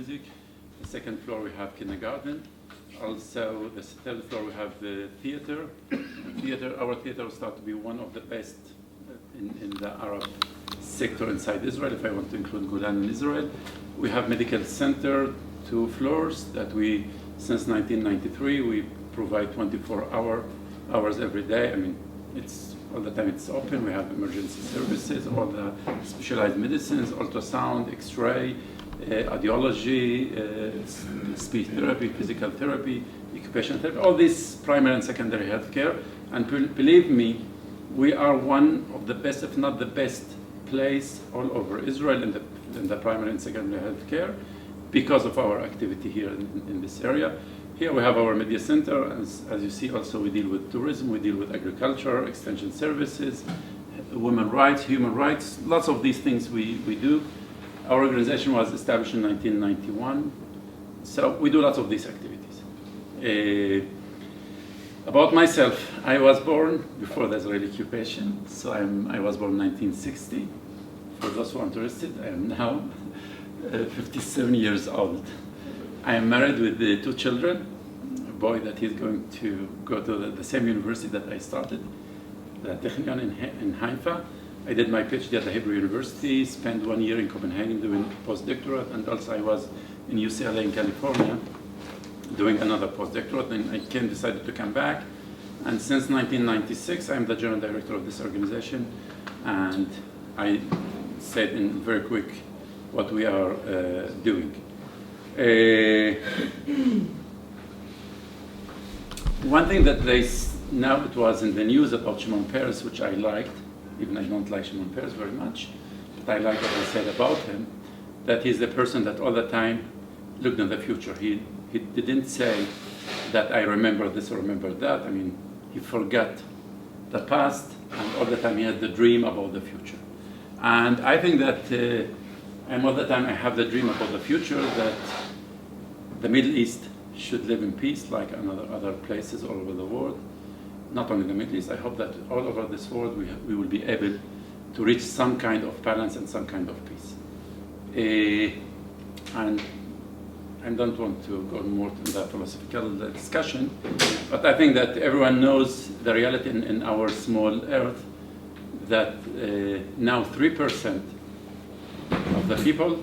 music. The second floor we have kindergarten. Also, the third floor we have the theater. Our theater will start to be one of the best in the Arab sector inside Israel, if I want to include Golan in Israel. We have medical center, 2 floors that we, since 1993, we provide 24 hours every day. I mean, it's all the time it's open. We have emergency services, all the specialized medicines, ultrasound, X-ray, audiology, speech therapy, physical therapy, occupational therapy, all this primary and secondary health care. And believe me, we are one of the best, if not the best, place all over Israel in the primary and secondary health care because of our activity here in this area. Here we have our media center. As you see, also we deal with tourism, we deal with agriculture, extension services, women's rights, human rights, lots of these things we do. Our organization was established in 1991, so we do lots of these activities. About myself, I was born before the Israeli occupation, so I was born in 1960. For those who are interested, I am now 57 years old. I am married with 2 children, a boy that is going to go to the same university that I started, the Technion in Haifa. I did my PhD at the Hebrew University, spent 1 year in Copenhagen doing postdoctorate, and also I was in UCLA in California doing another postdoctorate, and I decided to come back. And since 1996, I'm the general director of this organization, and I said in very quick what we are doing. One thing that now it was in the news about Shimon Peres, which I liked, even I don't like Shimon Peres very much, but I like what I said about him, that he's the person that all the time looked in the future. He didn't say that I remember this or remember that. I mean, he forgot the past, and all the time he had the dream about the future. And I think that and all the time I have the dream about the future, that the Middle East should live in peace like other places all over the world. Not only the Middle East, I hope that all over this world we will be able to reach some kind of balance and some kind of peace. And I don't want to go more into that philosophical discussion, but I think that everyone knows the reality in our small earth, that now 3% of the people,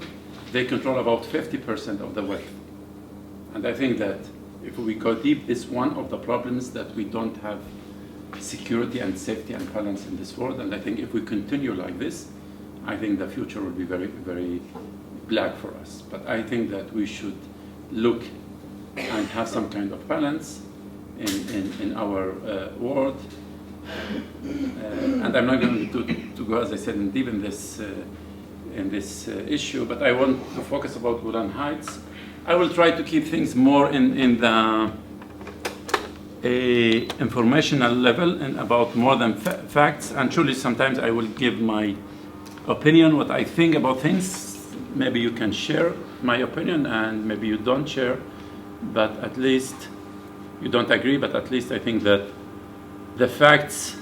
they control about 50% of the wealth. And I think that if we go deep, this is one of the problems, that we don't have security and safety and balance in this world. And I think if we continue like this, I think the future will be very, very black for us. But I think that we should look and have some kind of balance in our world. And I'm not going to go, as I said, in deep in this issue, but I want to focus about Golan Heights. I will try to keep things more in the informational level and about more than facts. And truly, sometimes I will give my opinion, what I think about things. Maybe you can share my opinion, and maybe you don't share, but at least you don't agree. But at least I think that the facts,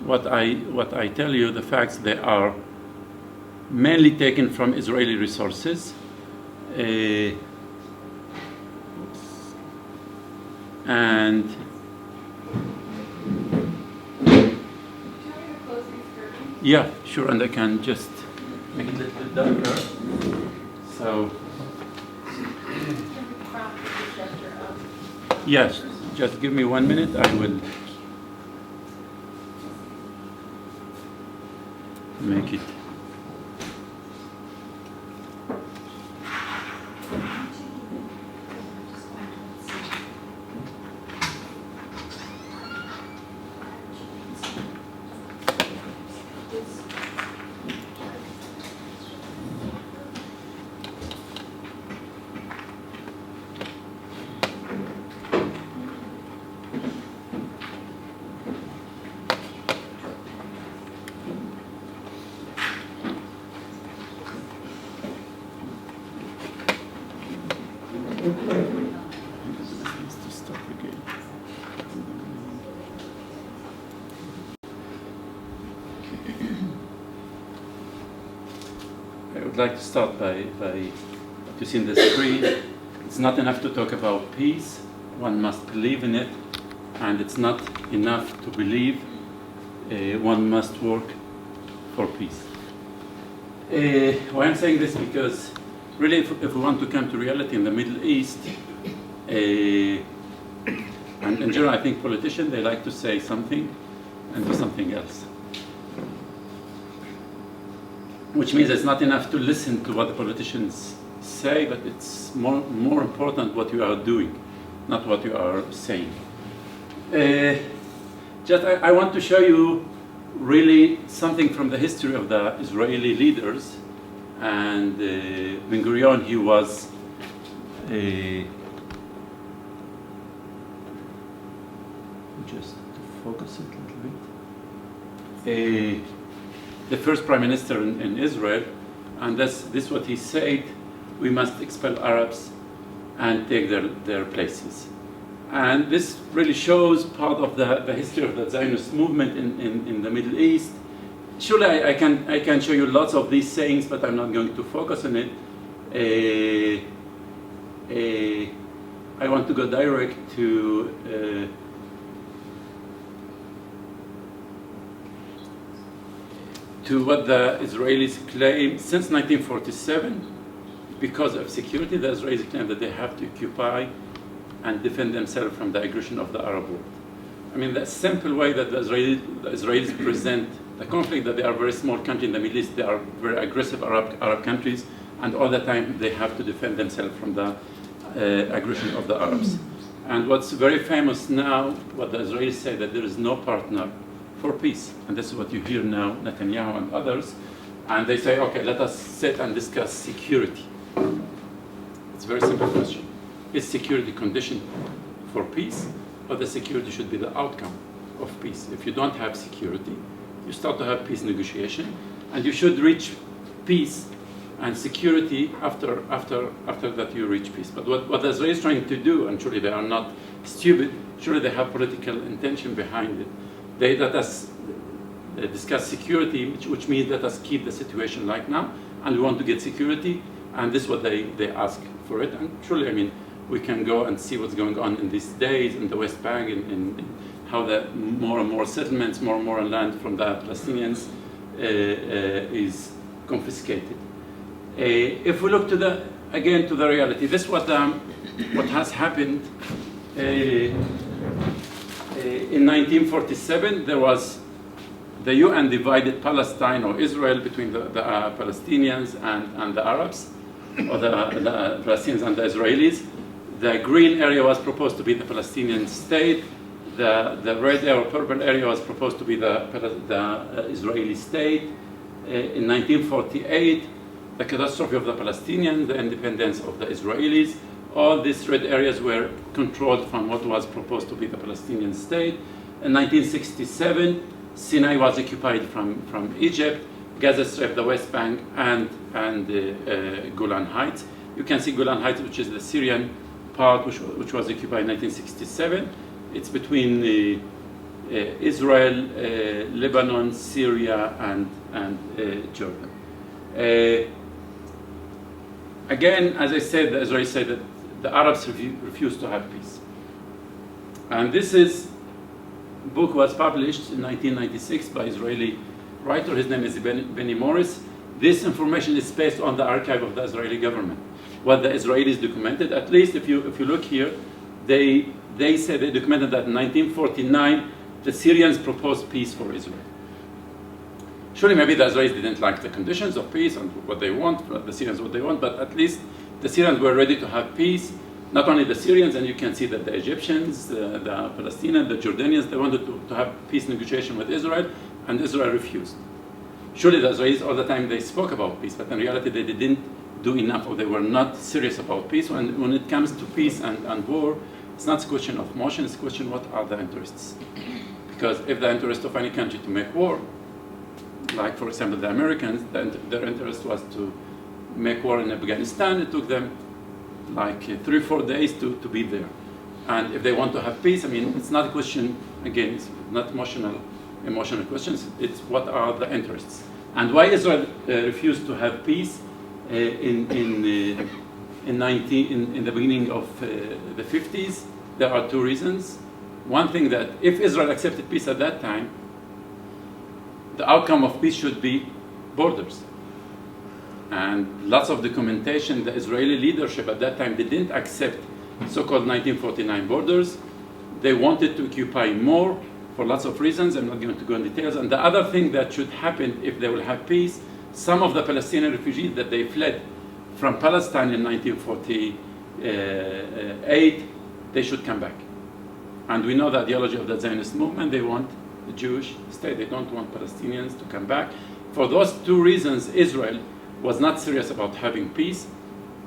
what I tell you, the facts, they are mainly taken from Israeli resources. And yeah, sure, and I can just make it a little bit darker. So yes, just give me 1 minute. I will make it. I would like to start by what you see in the screen. It's not enough to talk about peace. One must believe in it. And it's not enough to believe. One must work for peace. Why I'm saying this? Because really, if we want to come to reality in the Middle East, and in general, I think politicians, they like to say something and do something else. Which means it's not enough to listen to what the politicians say, but it's more important what you are doing, not what you are saying. I want to show you really something from the history of the Israeli leaders. And Ben Gurion, he was just to focus it a little bit. The first prime minister in Israel, and this is what he said: we must expel Arabs and take their places. And this really shows part of the history of the Zionist movement in the Middle East. Surely I can show you lots of these sayings, but I'm not going to focus on it. I want to go direct to what the Israelis claim. Since 1947, because of security, the Israelis claim that they have to occupy and defend themselves from the aggression of the Arab world. I mean, the simple way that the Israelis present the conflict, that they are a very small country in the Middle East, they are very aggressive Arab countries, and all the time they have to defend themselves from the aggression of the Arabs. And what's very famous now, what the Israelis say, that there is no partner for peace. And this is what you hear now, Netanyahu and others. And they say, okay, let us sit and discuss security. It's a very simple question. Is security condition for peace, or the security should be the outcome of peace? If you don't have security, you start to have peace negotiation, and you should reach peace and security after that you reach peace. But what Israel is trying to do, and surely they are not stupid, surely they have political intention behind it. They let us discuss security, which means let us keep the situation like now, and we want to get security, and this is what they ask for it. And surely, I mean, we can go and see what's going on in these days in the West Bank, in how the more and more settlements, more and more land from the Palestinians is confiscated. If we look to the reality, this is what has happened. In 1947, there was the UN divided Palestine or Israel between the Palestinians and the Arabs, or the Palestinians and the Israelis. The green area was proposed to be the Palestinian state. The red or purple area was proposed to be the Israeli state. In 1948, the catastrophe of the Palestinians, the independence of the Israelis, all these red areas were controlled from what was proposed to be the Palestinian state. In 1967, Sinai was occupied from Egypt, Gaza Strip, the West Bank, and Golan Heights. You can see Golan Heights, which is the Syrian part, which was occupied in 1967. It's between Israel, Lebanon, Syria, and Jordan. Again, as I said, the Israelis say that the Arabs refuse to have peace. And this book was published in 1996 by Israeli writer. His name is Benny Morris. This information is based on the archive of the Israeli government. What the Israelis documented, at least if you look here, they say they documented that in 1949 the Syrians proposed peace for Israel. Surely maybe the Israelis didn't like the conditions of peace and what they want, the Syrians what they want, but at least the Syrians were ready to have peace. Not only the Syrians, and you can see that the Egyptians, the Palestinians, the Jordanians, they wanted to have peace negotiation with Israel, and Israel refused. Surely the Israelis all the time they spoke about peace, but in reality they didn't do enough, or they were not serious about peace. When it comes to peace and war, it's not a question of motion, it's a question what are the interests. Because if the interest of any country to make war, like for example the Americans, their interest was to make war in Afghanistan, it took them like 3 or 4 days to be there. And if they want to have peace, I mean, it's not a question, again, it's not emotional questions, it's what are the interests. And why Israel refused to have peace in in the beginning of the 50s, there are two reasons. One thing, that if Israel accepted peace at that time, the outcome of peace should be borders. And lots of documentation, the Israeli leadership at that time, they didn't accept so-called 1949 borders. They wanted to occupy more for lots of reasons. I'm not going to go into details. And the other thing that should happen if they will have peace, some of the Palestinian refugees that they fled from Palestine in 1948, they should come back. And we know the ideology of the Zionist movement. They want the Jewish state. They don't want Palestinians to come back. For those two reasons, Israel was not serious about having peace.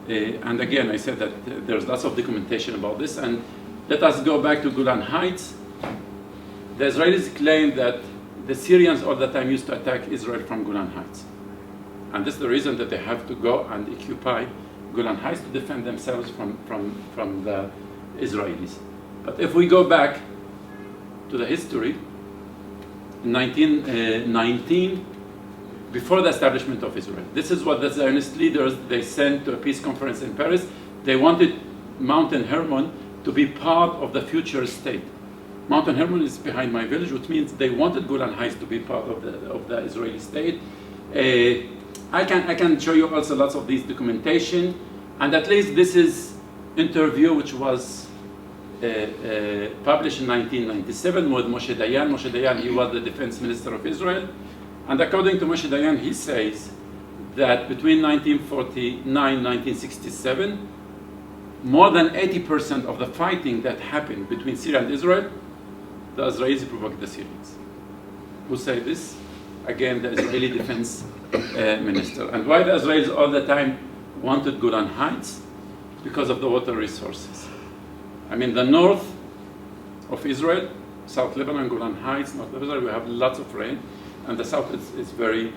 And again, I said that there's lots of documentation about this. And let us go back to Golan Heights. The Israelis claim that the Syrians all the time used to attack Israel from Golan Heights. And this is the reason that they have to go and occupy Golan Heights to defend themselves from the Israelis. But if we go back to the history, in 1919, before the establishment of Israel, this is what the Zionist leaders, they sent to a peace conference in Paris. They wanted Mountain Hermon to be part of the future state. Mountain Hermon is behind my village, which means they wanted Golan Heights to be part of the Israeli state. I can show you also lots of these documentation, and at least this is interview which was published in 1997 with Moshe Dayan. Moshe Dayan, he was the defense minister of Israel, and according to Moshe Dayan, he says that between 1949 and 1967, more than 80% of the fighting that happened between Syria and Israel, the Israelis provoked the Syrians. Who say this? Again, the Israeli defense minister. And why the Israelis all the time wanted Golan Heights? Because of the water resources. I mean, the north of Israel, South Lebanon, Golan Heights, North of Israel, we have lots of rain, and the south is very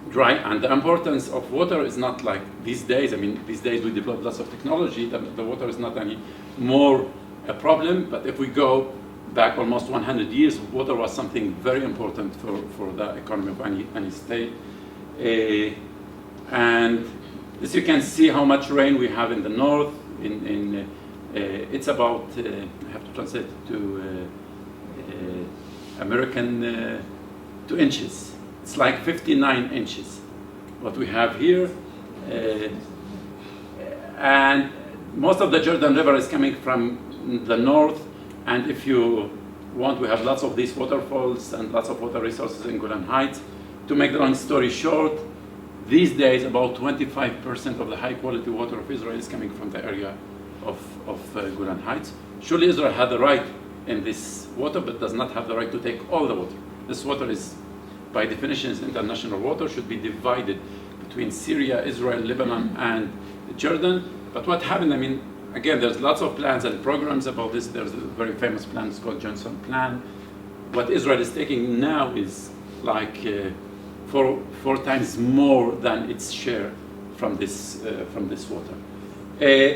dry. And the importance of water is not like these days. I mean, these days we develop lots of technology. The water is not any more a problem. But if we go back almost 100 years, water was something very important for the economy of any state. And as you can see how much rain we have in the north. It's about, I have to translate to American, 2 inches. It's like 59 inches, what we have here. And most of the Jordan River is coming from the north. And if you want, we have lots of these waterfalls and lots of water resources in Golan Heights. To make the long story short, these days about 25% of the high quality water of Israel is coming from the area of Golan Heights. Surely Israel had the right in this water, but does not have the right to take all the water. This water is, by definition, is international water, should be divided between Syria, Israel, Lebanon, and Jordan. But what happened, I mean, again, there's lots of plans and programs about this. There's a very famous plan, it's called Johnson Plan. What Israel is taking now is like four times more than its share from this water.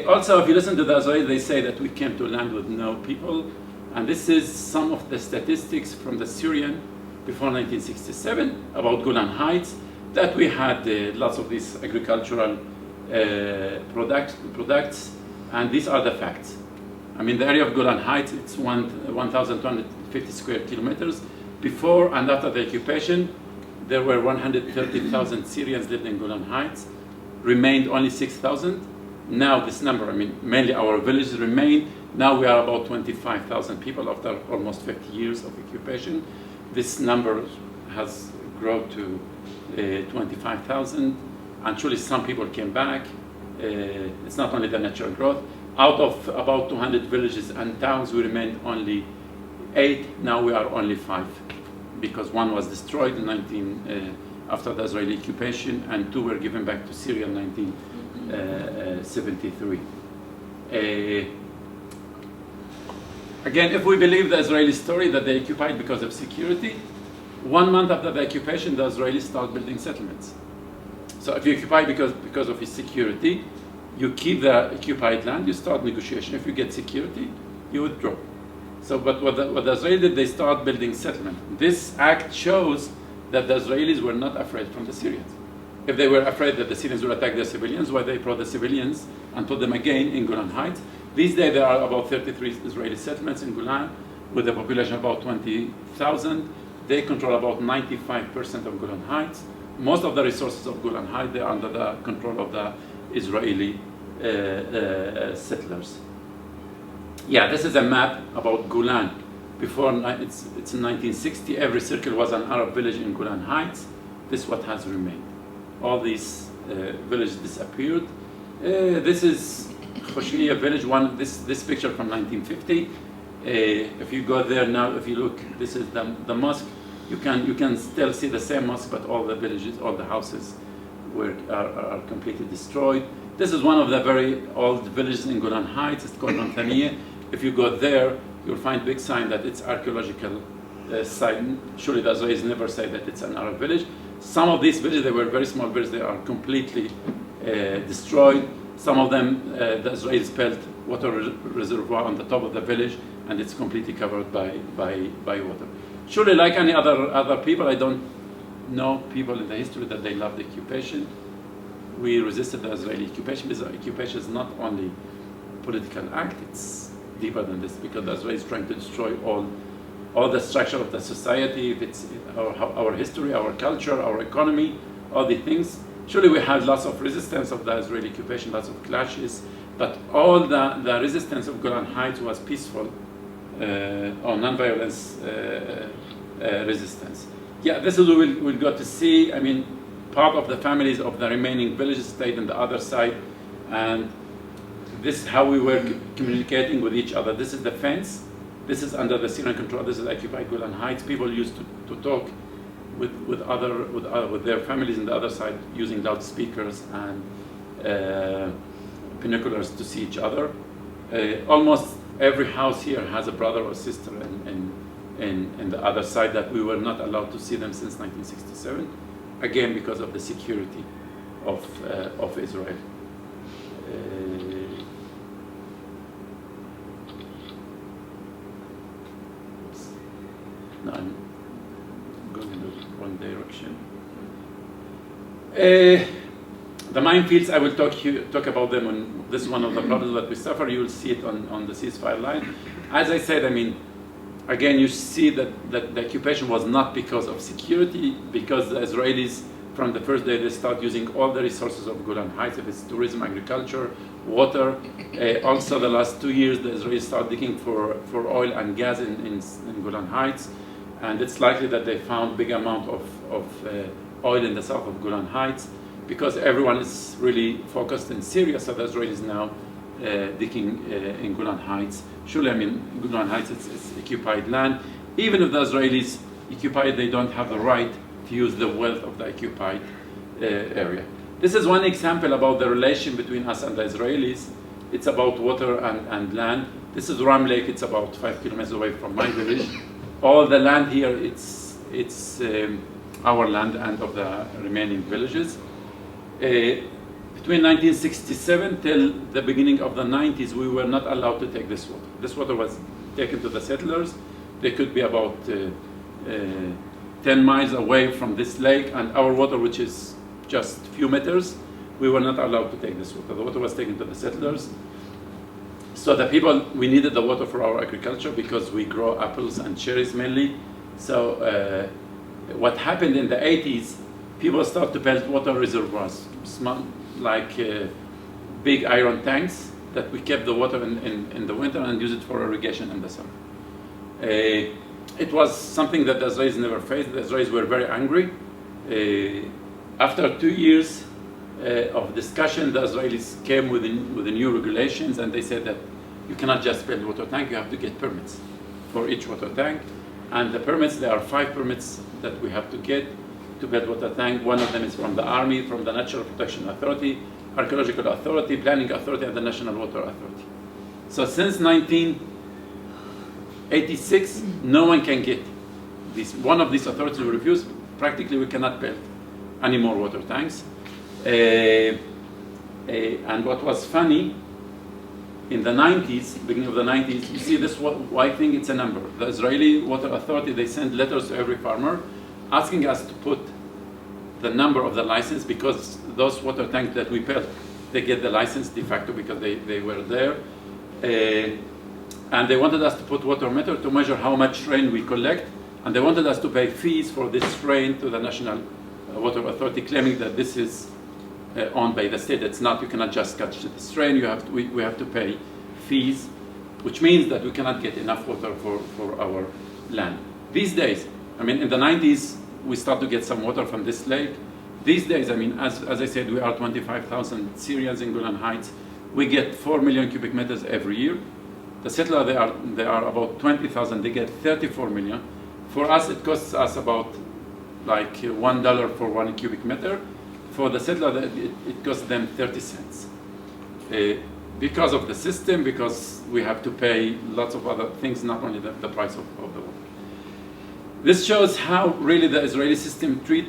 Also, if you listen to the Israelis, they say that we came to a land with no people. And this is some of the statistics from the Syrian before 1967 about Golan Heights, that we had lots of these agricultural products. And these are the facts. I mean, the area of Golan Heights, it's 1,250 square kilometers. Before and after the occupation, there were 130,000 Syrians living in Golan Heights. Remained only 6,000. Now this number, I mean, mainly our villages remain. Now we are about 25,000 people after almost 50 years of occupation. This number has grown to 25,000. Actually, some people came back. It's not only the natural growth. Out of about 200 villages and towns, we remained only 8. Now we are only 5, because one was destroyed in after the Israeli occupation, and 2 were given back to Syria in 1973. Again, if we believe the Israeli story that they occupied because of security, 1 month after the occupation, the Israelis start building settlements. So if you occupy because of its security, you keep the occupied land, you start negotiation. If you get security, you withdraw. So, but what the Israelis did, they start building settlement. This act shows that the Israelis were not afraid from the Syrians. if they were afraid that the Syrians will attack their civilians, why they brought the civilians and put them again in Golan Heights. These days there are about 33 Israeli settlements in Golan with a population of about 20,000. They control about 95% of Golan Heights. Most of the resources of Golan Heights, they are under the control of the Israeli settlers. Yeah, this is a map about Golan. Before, it's in 1960, every circle was an Arab village in Golan Heights. This is what has remained. All these villages disappeared. This is Khoshliya village, this picture from 1950. If you go there now, if you look, this is the mosque. You can still see the same mosque, but all the villages, all the houses are completely destroyed. This is one of the very old villages in Golan Heights. It's called Ramthaniya. If you go there, you'll find big sign that it's archaeological site. Surely the Israelis never say that it's an Arab village. Some of these villages, they were very small villages, they are completely destroyed. Some of them, the Israelis built water reservoir on the top of the village, and it's completely covered by water. Surely, like any other people, I don't know people in the history that they love the occupation. We resisted the Israeli occupation because the occupation is not only a political act, it's deeper than this, because the Israelis is trying to destroy all the structure of the society, if it's our history, our culture, our economy, all the things. Surely we had lots of resistance of the Israeli occupation, lots of clashes, but all the resistance of Golan Heights was peaceful or non-violence resistance. Yeah, this is what we'll go to see. I mean, part of the families of the remaining villages stayed on the other side, and this is how we were communicating with each other. This is the fence. This is under the Syrian control. This is occupied Golan Heights. People used to talk with their families on the other side using loudspeakers and binoculars to see each other. Almost every house here has a brother or sister in the other side that we were not allowed to see them since 1967, again because of the security of Israel. No, I'm going in the wrong direction. The minefields, I will talk about them. This is one of the problems that we suffer. You will see it on the ceasefire line. As I said, I mean, again, you see that the occupation was not because of security, because the Israelis, from the first day, they start using all the resources of Golan Heights, if it's tourism, agriculture, water. Also, the last 2 years, the Israelis start digging for oil and gas in Golan Heights. And it's likely that they found big amount of oil in the south of Golan Heights, because everyone is really focused in Syria, so the Israelis now digging in Golan Heights. Surely, I mean, Golan Heights is occupied land. Even if the Israelis occupy it, they don't have the right to use the wealth of the occupied area. This is one example about the relation between us and the Israelis. It's about water and land. This is Ram Lake. It's about 5 kilometers away from my village. All the land here, it's our land and of the remaining villages. Between 1967 till the beginning of the 90s, we were not allowed to take this water. This water was taken to the settlers. They could be about 10 miles away from this lake, and our water, which is just a few meters, we were not allowed to take this water. The water was taken to the settlers. So the people, we needed the water for our agriculture because we grow apples and cherries mainly. So what happened in the 80s, people started to build water reservoirs, small, like big iron tanks that we kept the water in the winter and use it for irrigation in the summer. It was something that the Israelis never faced. The Israelis were very angry. After 2 years of discussion, the Israelis came with the new regulations, and they said that you cannot just build water tank, you have to get permits for each water tank. And the permits, there are 5 permits that we have to get to build water tank. One of them is from the Army, from the Natural Protection Authority, Archaeological Authority, Planning Authority, and the National Water Authority. So since 1986, no one can get this. One of these authorities will refuse. Practically, we cannot build any more water tanks. And what was funny, in the 90s, beginning of the 90s, you see this white thing, it's a number. The Israeli Water Authority, they send letters to every farmer asking us to put the number of the license, because those water tanks that we built, they get the license de facto because they were there. And they wanted us to put water meter to measure how much rain we collect, and they wanted us to pay fees for this rain to the National Water Authority, claiming that this is owned by the state. It's not. You cannot just catch this rain. We have to pay fees, which means that we cannot get enough water for our land. These days, I mean, in the 90s, we start to get some water from this lake. These days, I mean, as I said, we are 25,000 Syrians in Golan Heights. We get 4 million cubic meters every year. The settler, they are about 20,000. They get 34 million. For us, it costs us about like $1 for 1 cubic meter. For the settler, it costs them 30 cents. Because of the system, because we have to pay lots of other things, not only the price of the water. This shows how really the Israeli system treat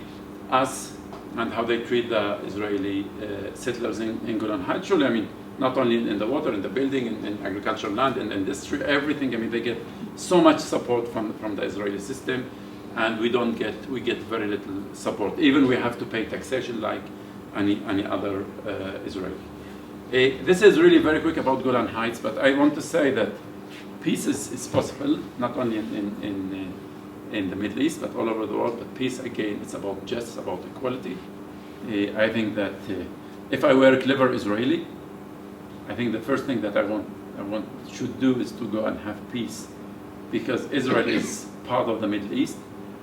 us and how they treat the Israeli settlers in Golan Heights. Surely, I mean, not only in the water, in the building, in agricultural land, in industry, everything. I mean, they get so much support from the Israeli system, and we get very little support. Even we have to pay taxation like any other Israeli. This is really very quick about Golan Heights, but I want to say that peace is possible, not only in the Middle East, but all over the world. But peace, again, it's about justice, about equality. I think that if I were a clever Israeli, I think the first thing that I should do is to go and have peace, because Israel is part of the Middle East.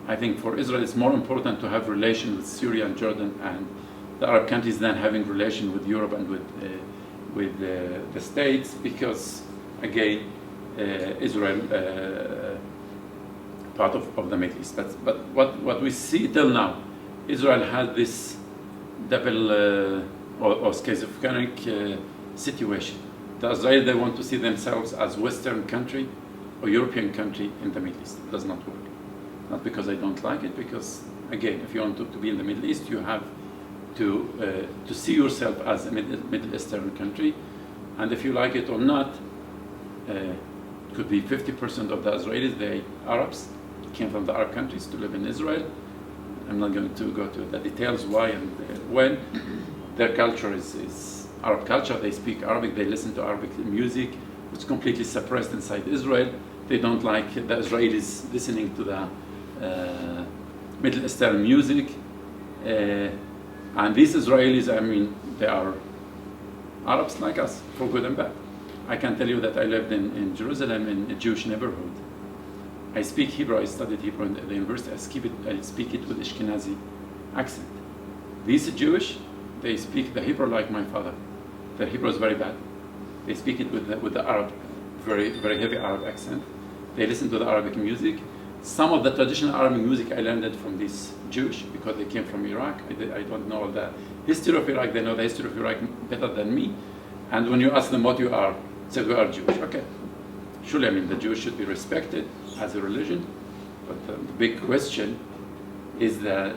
I think for Israel it's more important to have relations with Syria and Jordan and the Arab countries than having relations with Europe and with the States, because again, Israel part of the Middle East. But what we see till now, Israel has this double or schizophrenic situation. The Israelis, they want to see themselves as Western country or European country in the Middle East. It does not work. Not because I don't like it, because again, if you want to be in the Middle East, you have to see yourself as a Middle Eastern country, and if you like it or not, it could be 50% of the Israelis, they Arabs, came from the Arab countries to live in Israel. I'm not going to go to the details why and when. Their culture is Arab culture. They speak Arabic, they listen to Arabic music. It's completely suppressed inside Israel. They don't like the Israelis listening to the Middle Eastern music. And these Israelis, I mean, they are Arabs like us, for good and bad. I can tell you that I lived in Jerusalem in a Jewish neighborhood. I speak Hebrew, I studied Hebrew at the university, I speak it with Ashkenazi accent. These Jewish, they speak the Hebrew like my father. Their Hebrew is very bad. They speak it with the Arab, very, very heavy Arab accent. They listen to the Arabic music. Some of the traditional Arabic music I learned it from these Jewish because they came from Iraq. I don't know the history of Iraq. They know the history of Iraq better than me. And when you ask them what you are, say we are Jewish. Okay. Surely, I mean, the Jews should be respected as a religion. But the big question is that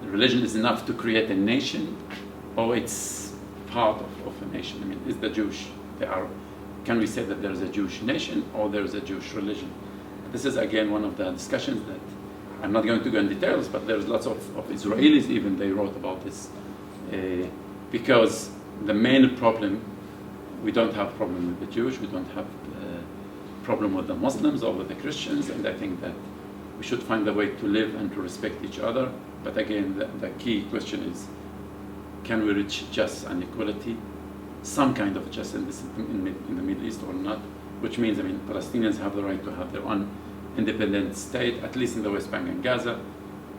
religion is enough to create a nation, or it's part of a nation. I mean, is the Jewish, can we say that there's a Jewish nation or there's a Jewish religion? This is again one of the discussions that I'm not going to go in details, but there's lots of Israelis even, they wrote about this. Because the main problem, we don't have problem with the Jewish, we don't have problem with the Muslims or with the Christians, and I think that we should find a way to live and to respect each other. But again, the key question is, can we reach justice and equality, some kind of justice in the Middle East or not? Which means, I mean, Palestinians have the right to have their own independent state, at least in the West Bank and Gaza.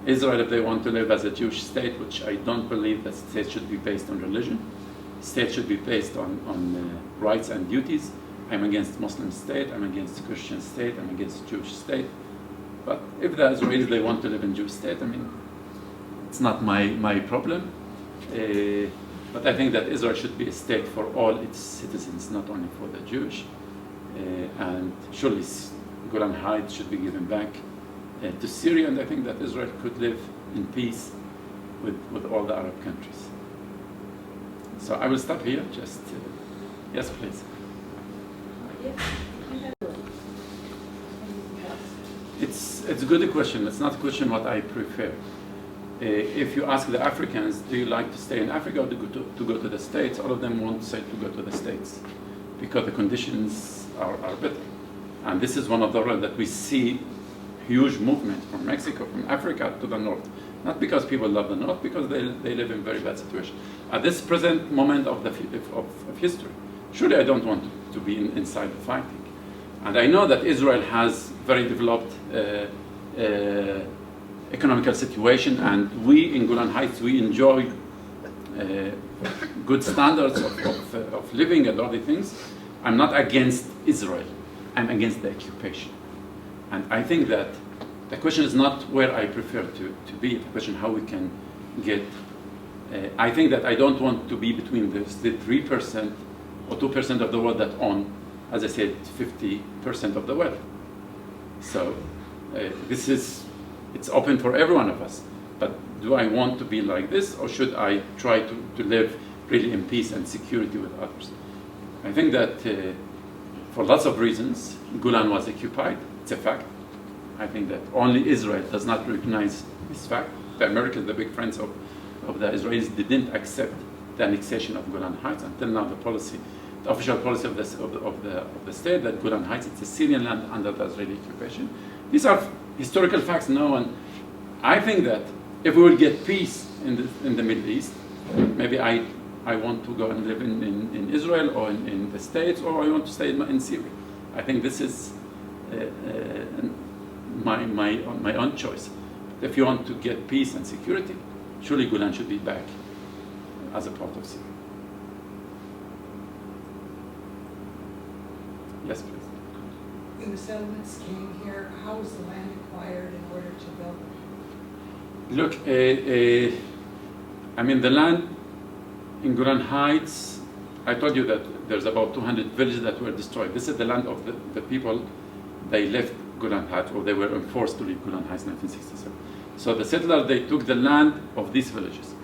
Israel, if they want to live as a Jewish state, which I don't believe that state should be based on religion. State should be based on rights and duties. I'm against Muslim state, I'm against Christian state, I'm against Jewish state. But if the Israelis, they want to live in Jewish state, I mean, it's not my problem. But I think that Israel should be a state for all its citizens, not only for the Jewish. And surely Golan Heights should be given back to Syria, and I think that Israel could live in peace with all the Arab countries. So I will stop here, just, yes please. It's a good question. It's not a question what I prefer. if you ask the Africans, do you like to stay in Africa or to go to the States? All of them want to say to go to the States because the conditions are better. And this is one of the reasons that we see huge movement from Mexico, from Africa to the north. Not because people love the north, because they live in very bad situation. At this present moment of history, surely I don't want to be inside the fighting. And I know that Israel has very developed economical situation, and we in Golan Heights, we enjoy good standards of living and all the things. I'm not against Israel, I'm against the occupation. And I think that the question is not where I prefer to be, the question how we can get, I think that I don't want to be between the 3% or 2% of the world that own, as I said, 50% of the wealth. So it's open for every one of us. But do I want to be like this, or should I try to live really in peace and security with others? I think that for lots of reasons, Golan was occupied. It's a fact. I think that only Israel does not recognize this fact. The Americans, the big friends of the Israelis, didn't accept the annexation of Golan Heights until now. The official policy of the state that Golan Heights, it's a Syrian land under the Israeli occupation. These are historical facts now, and I think that if we will get peace in the Middle East, maybe I want to go and live in Israel or in the States, or I want to stay in Syria. I think this is my own choice. If you want to get peace and security, surely Golan should be back as a part of Syria. Yes, please. When the settlements came here, how was the land acquired in order to build it? Look, I mean, the land in Golan Heights, I told you that there's about 200 villages that were destroyed. This is the land of the people. They left Golan Heights, or they were enforced to leave Golan Heights in 1967. So the settlers, they took the land of these villages.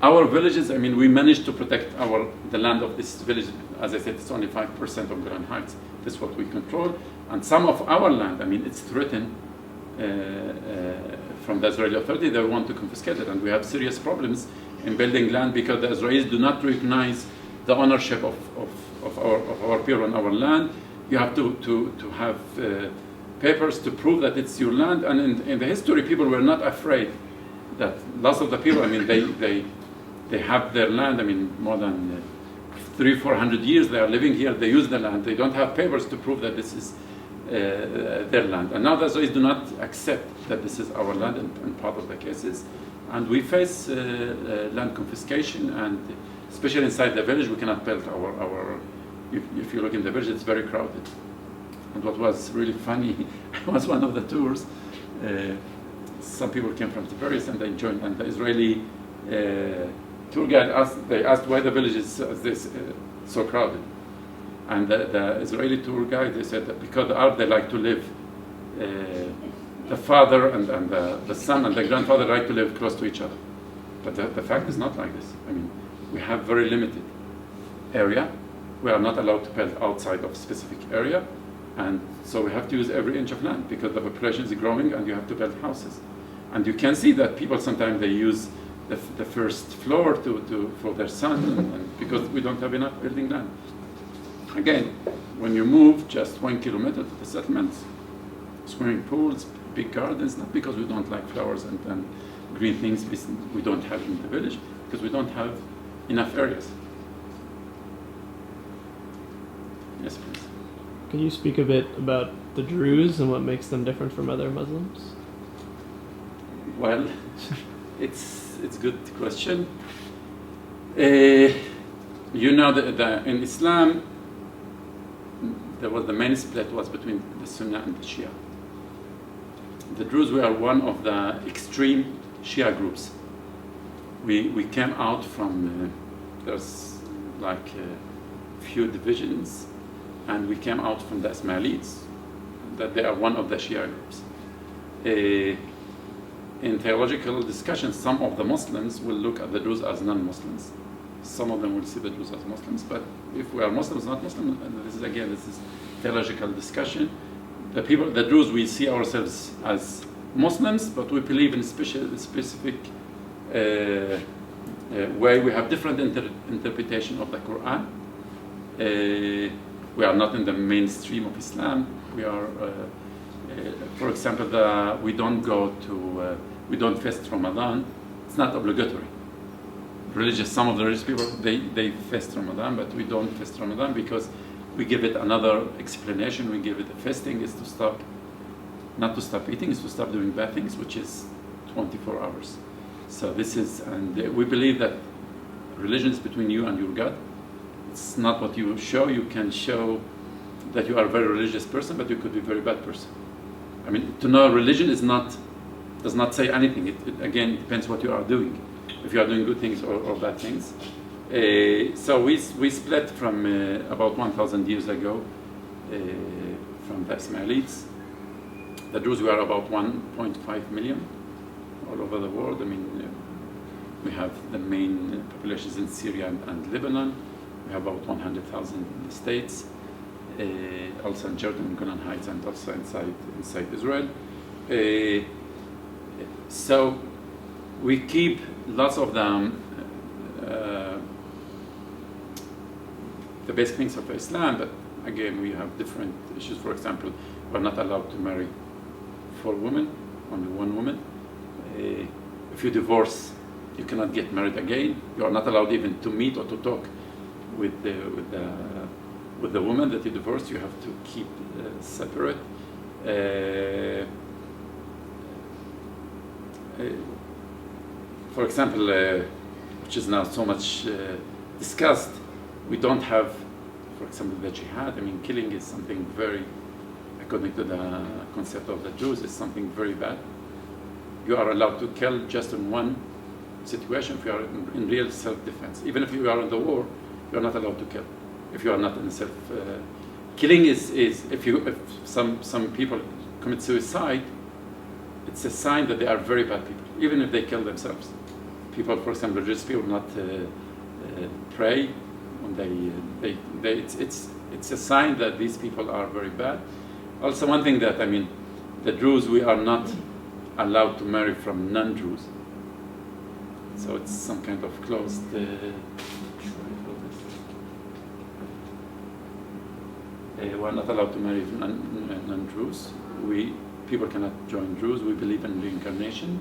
Our villages, I mean, we managed to protect the land of this village. As I said, it's only 5% of Golan Heights. This is what we control. And some of our land, I mean, it's threatened from the Israeli authority. They want to confiscate it, and we have serious problems in building land because the Israelis do not recognize the ownership of our people on our land. You have to have papers to prove that it's your land. And in the history, people were not afraid that lots of the people, I mean, they have their land. I mean, more than 300-400 years they are living here. They use the land. They don't have papers to prove that this is their land. And now the Israelis do not accept that this is our land in part of the cases. And we face land confiscation, and especially inside the village, we cannot build if you look in the village, it's very crowded. And what was really funny was one of the tours, some people came from Taiseer and they joined, and the Israeli tour guide asked why the village is so crowded. And the Israeli tour guide, they said that because the Arab, they like to live, the father and the son and the grandfather like to live close to each other. But the fact is not like this. I mean, we have very limited area. We are not allowed to build outside of specific area. And so we have to use every inch of land because the population is growing and you have to build houses. And you can see that people sometimes they use the first floor for their son, and because we don't have enough building land. Again, when you move just 1 kilometer to the settlements, swimming pools, big gardens, not because we don't like flowers and green things we don't have in the village, because we don't have enough areas. Yes, please. Can you speak a bit about the Druze and what makes them different from other Muslims? Well, it's a good question. You know, in Islam, the main split was between the Sunnah and the Shia. The Druze were one of the extreme Shia groups. We came out from, there's like a few divisions, and we came out from the Ismailites, that they are one of the Shia groups. In theological discussions, some of the Muslims will look at the Druze as non-Muslims. Some of them will see the Druze as Muslims, but if we are Muslims, not Muslims, and this is theological discussion. The Druze, we see ourselves as Muslims, but we believe in specific way. We have different interpretation of the Quran. We are not in the mainstream of Islam. We are, for example, we don't go to, we don't fast Ramadan. It's not obligatory. Some of the religious people, they fast Ramadan, but we don't fast Ramadan because we give it another explanation. We give it fasting is to stop, not to stop eating, is to stop doing bad things, which is 24 hours. So this is, and we believe that religion is between you and your God. It's not what you show. You can show that you are a very religious person, but you could be a very bad person. I mean, to know religion does not say anything. Again, it depends what you are doing. If you are doing good things or bad things. So we split from about 1,000 years ago from the Ismailites. The Druze were about 1.5 million all over the world. I mean, we have the main populations in Syria and Lebanon. We have about 100,000 in the States, also in Jordan, Golan Heights, and also inside Israel. So we keep lots of them, the basic things of Islam, but again, we have different issues. For example, we're not allowed to marry 4 women, only 1 woman. If you divorce, you cannot get married again. You are not allowed even to meet or to talk with the woman that you divorced. You have to keep separate. For example, which is now so much discussed, we don't have, for example, the jihad. I mean, killing is something very, according to the concept of the Jews, is something very bad. You are allowed to kill just in one situation if you are in real self-defense. Even if you are in the war, you are not allowed to kill. If you are not in self, killing is if some people commit suicide, it's a sign that they are very bad people, even if they kill themselves. People, for example, religious people not pray when it's a sign that these people are very bad. Also, one thing that, I mean, the Druze, we are not allowed to marry from non-Druze. So it's some kind of closed. We're not allowed to marry non-Druze. People cannot join Druze. We believe in reincarnation,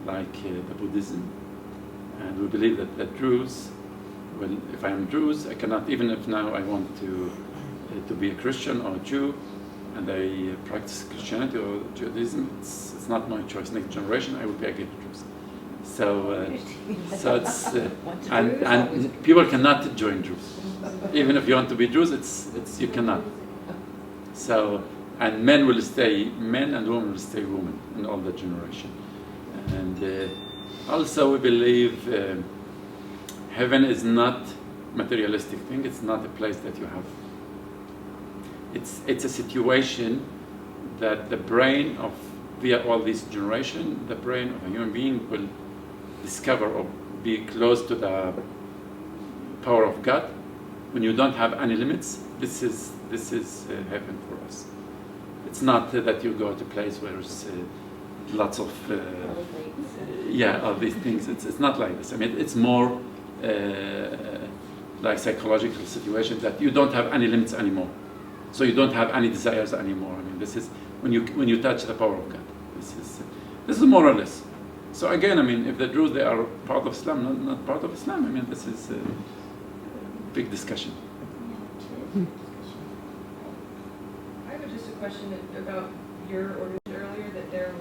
like the Buddhism, and we believe that the Druze. Well, if I am Druze, I cannot, even if now I want to be a Christian or a Jew, and I practice Christianity or Judaism, it's not my choice. Next generation, I will be against Druze. So it's and people cannot join Druze. Even if you want to be Druze, it's you cannot. So, and men and women will stay women in all the generation. And also we believe heaven is not materialistic thing. It's not a place that you have. It's a situation that the brain of, via all this generation, the brain of a human being will discover or be close to the power of God. When you don't have any limits, this is heaven for us. It's not that you go to a place where there's lots of all these things. It's not like this. I mean, it's more like psychological situation that you don't have any limits anymore. So you don't have any desires anymore. I mean, this is when you touch the power of God. This is more or less. So again, I mean, if the Druze, they are part of Islam, not part of Islam, I mean, this is a big discussion. I have just a question about your organization earlier, that there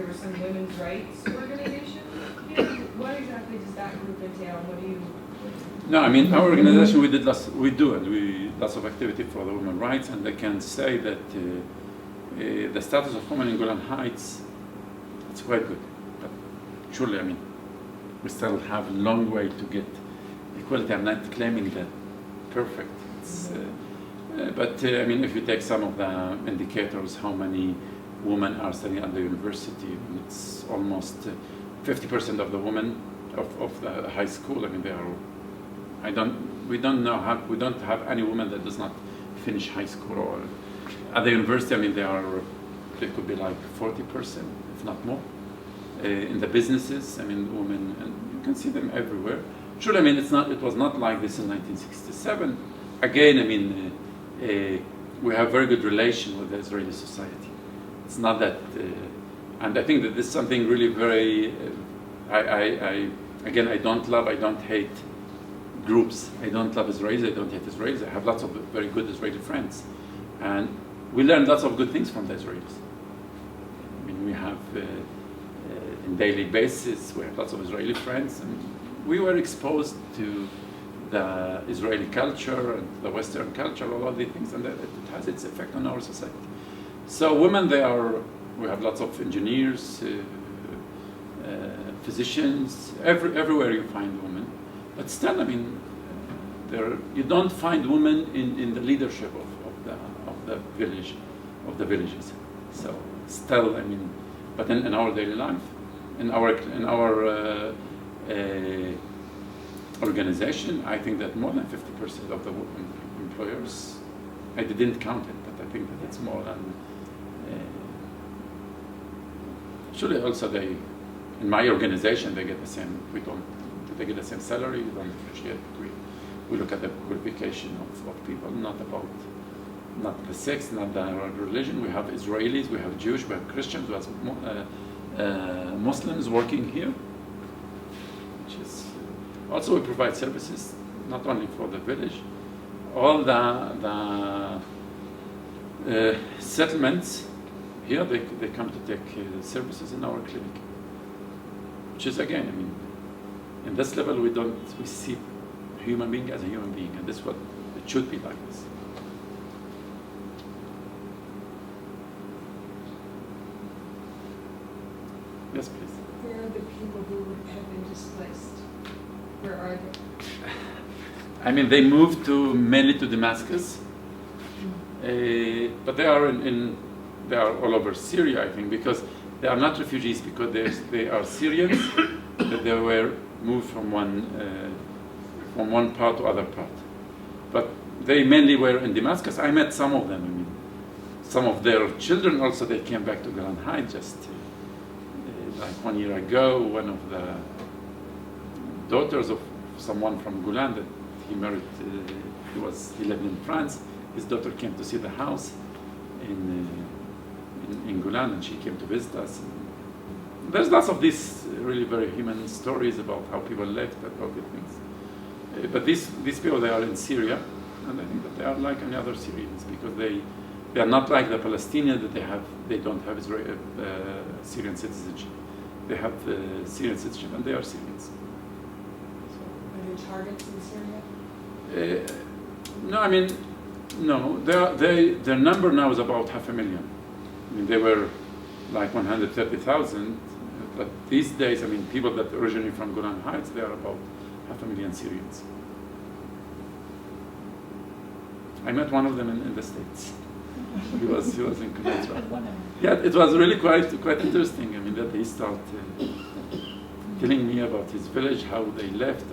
were some women's rights organizations here. What exactly does that group entail? What do you? No, I mean, our organization, we do lots of activity for the women's rights, and I can say that the status of women in Golan Heights, it's quite good. But surely, I mean, we still have a long way to get equality. I'm not claiming that perfect. But I mean, if you take some of the indicators, how many women are studying at the university, it's almost 50% of the women of the high school. I mean, they are. We don't have any woman that does not finish high school or at the university. I mean, they could be like 40%, if not more. in the businesses. I mean, women, and you can see them everywhere. Sure, I mean, it was not like this in 1967. Again, I mean, we have very good relation with the Israeli society. It's not that, and I think that this is something really very, again, I don't hate groups. I don't love Israelis, I don't hate Israelis. I have lots of very good Israeli friends. And we learn lots of good things from the Israelis. I mean, we have, in daily basis, we have lots of Israeli friends. And we were exposed to the Israeli culture and the Western culture, all of these things, and it has its effect on our society. So women, we have lots of engineers, physicians, everywhere you find women. But still, I mean, you don't find women in the leadership of the villages. So still, I mean, but in our daily life, in our organization, I think that more than 50% of the employers, I didn't count it, but I think that it's more than. Surely also in my organization, they get the same. They get the same salary. We don't differentiate. We look at the qualification of people, not the sex, not the religion. We have Israelis, we have Jewish, we have Christians, we have Muslims working here. Which is also we provide services not only for the village, all the settlements here. They come to take services in our clinic. Which is again, I mean, in this level we see human being as a human being, and this is what it should be like this. Yes, please. Where are the people who have been displaced? Where are they? I mean, they moved mainly to Damascus, but they are they are all over Syria, I think, because they are not refugees, because they are Syrians, but they were moved from one part to other part. But they mainly were in Damascus. I met some of them. I mean, some of their children also, they came back to Golan Heights just like 1 year ago. One of the daughters of someone from Golan that he married, he lived in France. His daughter came to see the house in Golan, and she came to visit us. There's lots of these really very human stories about how people left and all these things. But these people, they are in Syria, and I think that they are like any other Syrians, because they are not like the Palestinians that they don't have Syrian citizenship. They have Syrian citizenship, and they are Syrians. Are there targets in Syria? No, I mean, no. Their number now is about 500,000. I mean, they were like 130,000, but these days, I mean, people that originally from Golan Heights, they are about 500,000 Syrians. I met one of them in the States. He was in Kuwait. Yeah, it was really quite interesting. I mean, that he started telling me about his village, how they left.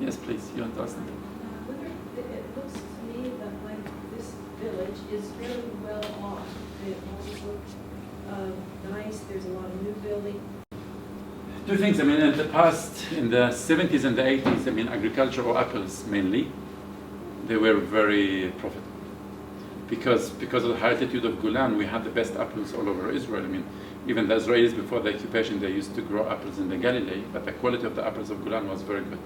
Yes, please, you want to ask me? It looks to me that like this village is very well off. It all looks nice. There's a lot of new building. Two things. I mean, in the past, in the 70s and the 80s, I mean, agricultural apples mainly, they were very profitable. Because of the high altitude of Golan, we had the best apples all over Israel. I mean, even the Israelis before the occupation, they used to grow apples in the Galilee, but the quality of the apples of Golan was very good,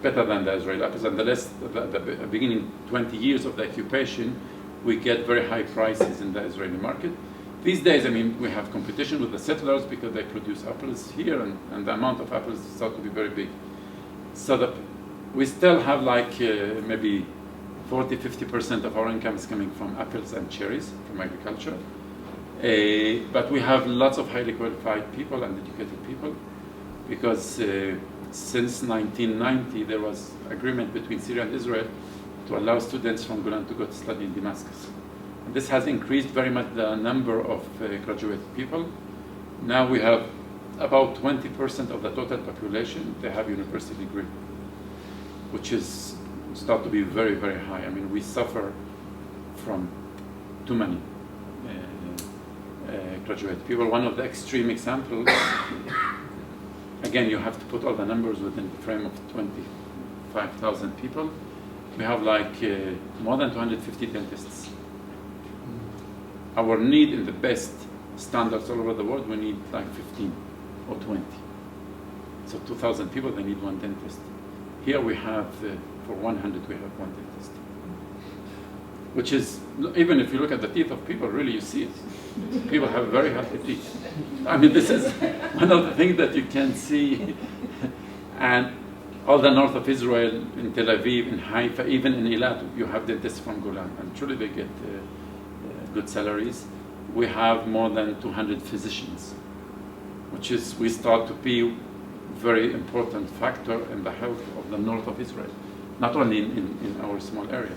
better than the Israeli apples. And the beginning 20 years of the occupation, we get very high prices in the Israeli market. These days, I mean, we have competition with the settlers because they produce apples here, and the amount of apples start to be very big. So we still have like maybe 40-50% of our income is coming from apples and cherries, from agriculture. But we have lots of highly qualified people and educated people, because since 1990 there was agreement between Syria and Israel to allow students from Golan to go to study in Damascus. And this has increased very much the number of graduated people. Now we have about 20% of the total population, they have university degree, which is start to be very, very high. I mean, we suffer from too many graduate people. One of the extreme examples, again, you have to put all the numbers within the frame of 25,000 people. We have like more than 250 dentists. Our need in the best standards all over the world, we need like 15 or 20. So 2,000 people, they need one dentist. Here we have, for 100, we have one dentist. Which is, even if you look at the teeth of people, really you see it. People have very healthy teeth. I mean, this is one of the things that you can see. And all the north of Israel, in Tel Aviv, in Haifa, even in Eilat, you have dentists from Golan. And truly they get good salaries. We have more than 200 physicians, which is, we start to be very important factor in the health of the north of Israel, not only in our small area.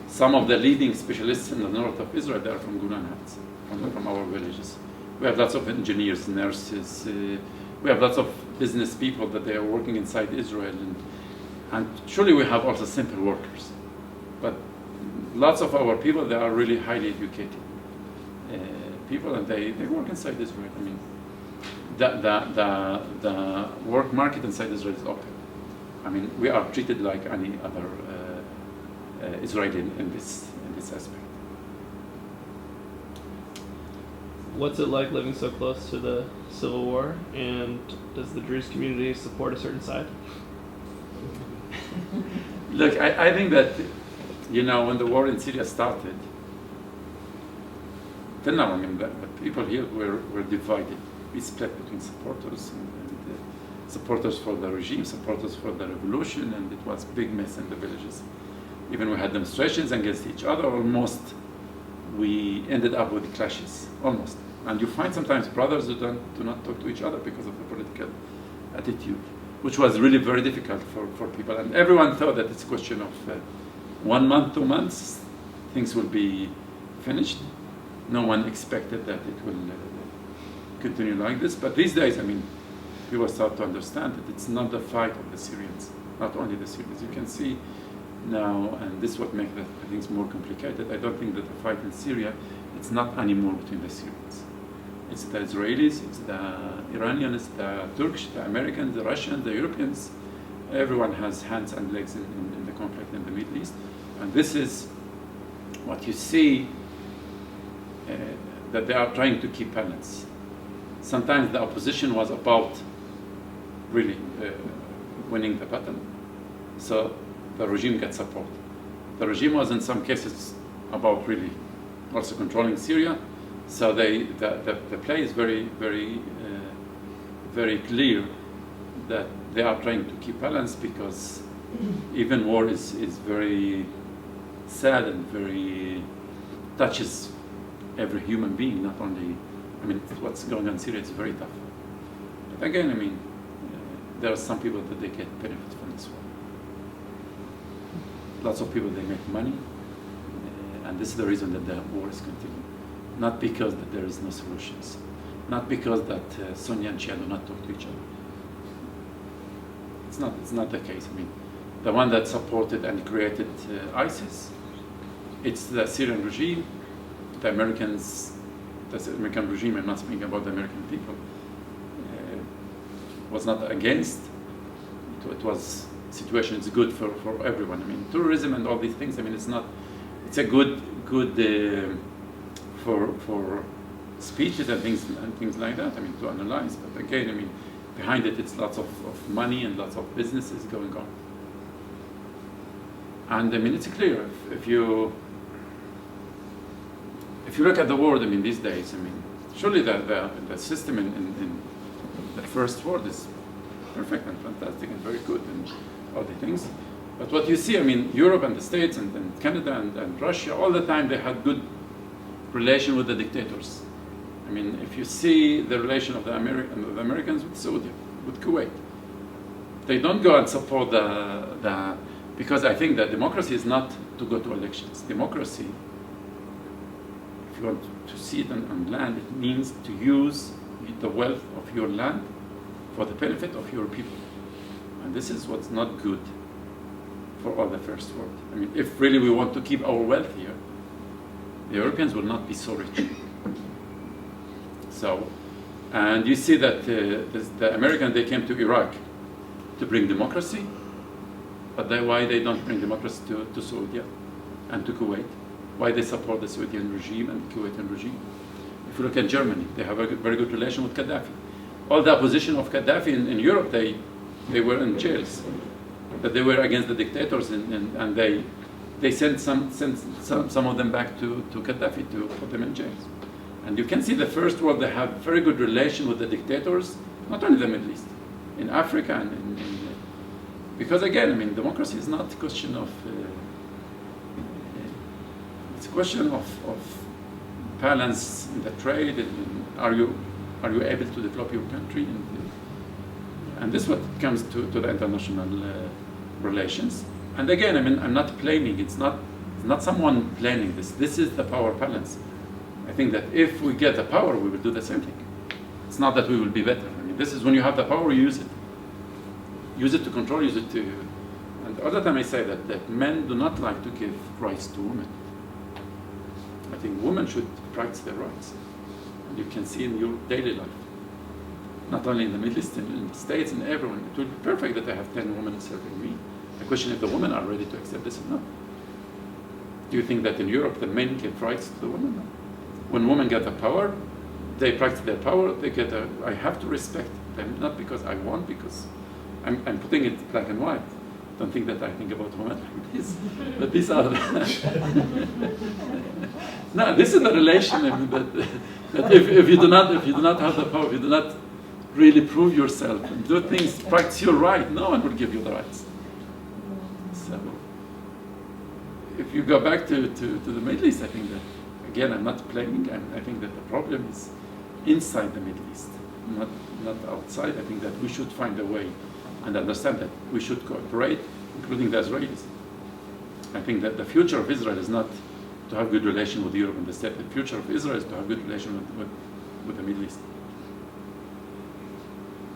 Some of the leading specialists in the north of Israel, they are from Golan Heights, from our villages. We have lots of engineers, nurses, we have lots of business people that they are working inside Israel, and surely we have also simple workers. But lots of our people, they are really highly educated people, and they work inside Israel. I mean, the work market inside Israel is open. I mean, we are treated like any other Israeli in this aspect. What's it like living so close to the civil war, and does the Druze community support a certain side? Look, I think that, you know, when the war in Syria started, till now, I mean, the people here were divided. We split between supporters and supporters for the regime, supporters for the revolution, and it was a big mess in the villages. Even we had demonstrations against each other. Almost we ended up with clashes, almost. And you find sometimes brothers who do not talk to each other because of the political attitude, which was really very difficult for people. And everyone thought that it's a question of 1 month, 2 months, things will be finished. No one expected that it will continue like this. But these days, I mean, people start to understand that it's not the fight of the Syrians, not only the Syrians. You can see now, and this is what makes things more complicated. I don't think that the fight in Syria, it's not anymore between the Syrians. It's the Israelis, it's the Iranians, the Turks, the Americans, the Russians, the Europeans. Everyone has hands and legs in the conflict in the Middle East. And this is what you see, that they are trying to keep balance. Sometimes the opposition was about really winning the battle. So the regime gets support. The regime was in some cases about really also controlling Syria. So the play is very, very, very clear that they are trying to keep balance, because even war is very sad and very touches every human being, not only, I mean, what's going on in Syria is very tough. But again, I mean, there are some people that they get benefit from this war. Lots of people, they make money, and this is the reason that the war is continuing. Not because that there is no solutions, not because that Sunni and Shia do not talk to each other. It's not the case. I mean, the one that supported and created ISIS, it's the Syrian regime. The Americans, the American regime, I'm not speaking about the American people, was not against. It was situation is good for everyone. I mean, tourism and all these things, I mean, it's a good for speeches and things like that, I mean, to analyze. But again, I mean, behind it, it's lots of money and lots of businesses going on. And I mean, it's clear, if you look at the world, I mean, these days, I mean, surely the system in the first world is perfect and fantastic and very good and all the things. But what you see, I mean, Europe and the States and Canada and Russia, all the time they had good relation with the dictators. I mean, if you see the relation of the Americans with Saudi, with Kuwait, they don't go and support because I think that democracy is not to go to elections. Democracy, if you want to see it on land, it means to use the wealth of your land for the benefit of your people. And this is what's not good for all the first world. I mean, if really we want to keep our wealth here, the Europeans will not be so rich. So, and you see that the Americans, they came to Iraq to bring democracy, but why they don't bring democracy to Saudi and to Kuwait? Why they support the Saudi regime and the Kuwaiti regime? If you look at Germany, they have a very good relation with Gaddafi. All the opposition of Gaddafi in Europe, they were in jails, but they were against the dictators, and they sent some of them back to Gaddafi to put them in jails. And you can see the first world, they have very good relation with the dictators, not only the Middle East, in Africa and because again, I mean, democracy is not a question of, it's a question of balance in the trade, and are you able to develop your country, and this is what comes to the international relations. And again, I mean, I'm not blaming. It's not someone planning this. This is the power balance. I think that if we get the power, we will do the same thing. It's not that we will be better. I mean, this is when you have the power, use it. Use it to control. Use it to. And all the time I say that men do not like to give rights to women. I think women should practice their rights. And you can see in your daily life, not only in the Middle East, in the States, and everyone. It would be perfect that I have 10 women serving me. The question if the women are ready to accept this or not. Do you think that in Europe the men give rights to the women? No. When women get the power, they practice their power. They get I have to respect them, not because I want, because I'm putting it black and white. Don't think that I think about women like this, but these are. No, this is the relation. I mean, that if you do not have the power, if you do not really prove yourself and do things, practice your right, no one will give you the rights. So, if you go back to the Middle East, I think that, again, I'm not blaming, I think that the problem is inside the Middle East, not outside. I think that we should find a way and understand that we should cooperate, including the Israelis. I think that the future of Israel is not to have good relation with Europe and the States. The future of Israel is to have good relation with the Middle East.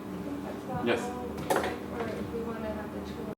I think that's about Yes. all